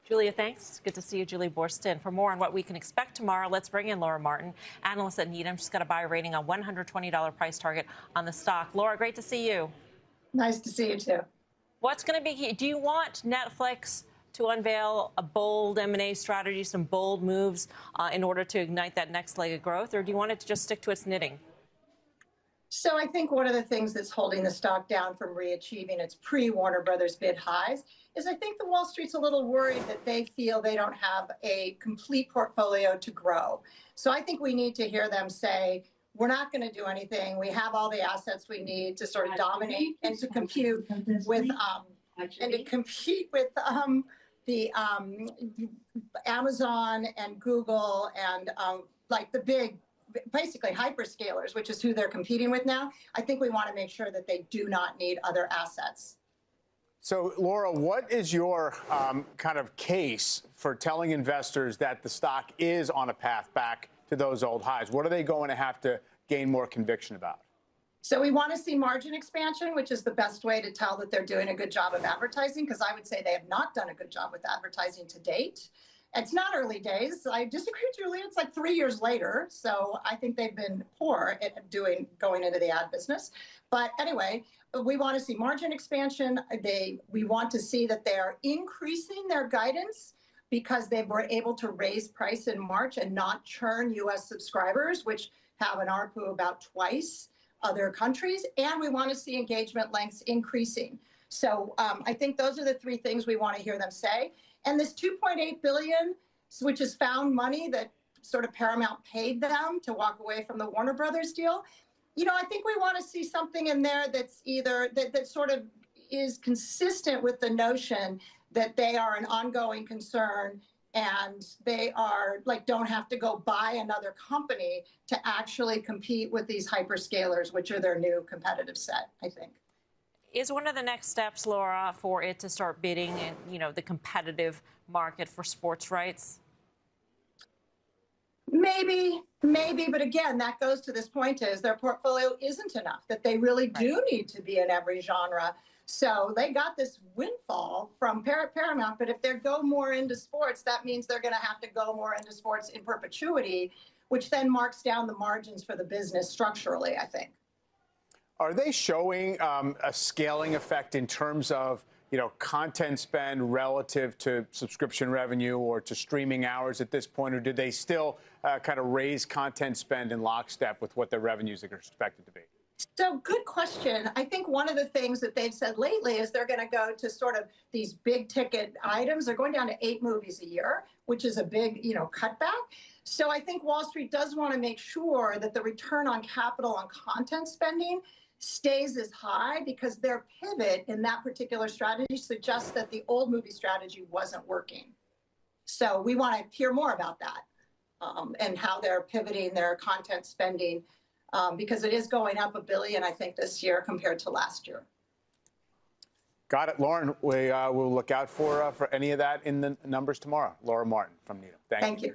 Julia, thanks. Good to see you, Julie Boorstin. For more on what we can expect tomorrow, let's bring in Laura Martin, analyst at Needham. She's got a buy rating on $120 price target on the stock. Laura, great to see you. Nice to see you, too. What's going to be, do you want Netflix to unveil a bold M&A strategy, some bold moves in order to ignite that next leg of growth, or do you want it to just stick to its knitting? So I think one of the things that's holding the stock down from reachieving its pre-Warner Brothers bid highs is I think the Wall Street's a little worried that they feel they don't have a complete portfolio to grow. So I think we need to hear them say, we're not going to do anything. We have all the assets we need to sort of dominate and to compete with the Amazon and Google and like the big, basically hyperscalers, which is who they're competing with now. I think we want to make sure that they do not need other assets. So, Laura, what is your kind of case for telling investors that the stock is on a path back to those old highs? What are they going to have to gain more conviction about? So we want to see margin expansion, which is the best way to tell that they're doing a good job of advertising, because I would say they have not done a good job with advertising to date. It's not early days. I disagree, Julie. It's like 3 years later. So I think they've been poor at going into the ad business. But anyway, we want to see margin expansion. We want to see that they're increasing their guidance because they were able to raise price in March and not churn U.S. subscribers, which have an ARPU about twice other countries. And we want to see engagement lengths increasing. So I think those are the three things we want to hear them say. And this $2.8 billion, which is found money that sort of Paramount paid them to walk away from the Warner Brothers deal, you know, I think we want to see something in there that's either that sort of is consistent with the notion that they are an ongoing concern and they are like don't have to go buy another company to actually compete with these hyperscalers, which are their new competitive set, I think. Is one of the next steps, Laura, for it to start bidding in, you know, the competitive market for sports rights? Maybe, but again, that goes to this point is their portfolio isn't enough, that they really do need to be in every genre. So they got this windfall from Paramount, but if they go more into sports, that means they're going to have to go more into sports in perpetuity, which then marks down the margins for the business structurally, I think. Are they showing a scaling effect in terms of, you know, content spend relative to subscription revenue or to streaming hours at this point, or did they still kind of raise content spend in lockstep with what their revenues are expected to be? So good question. I think one of the things that they've said lately is they're going to go to sort of these big ticket items. They're going down to 8 movies a year, which is a big, you know, cutback. So I think Wall Street does want to make sure that the return on capital on content spending stays as high because their pivot in that particular strategy suggests that the old movie strategy wasn't working. So we want to hear more about that and how they're pivoting their content spending because it is going up $1 billion, I think, this year compared to last year. Got it, Lauren. We will look out for any of that in the numbers tomorrow. Laura Martin from Needham. Thank you.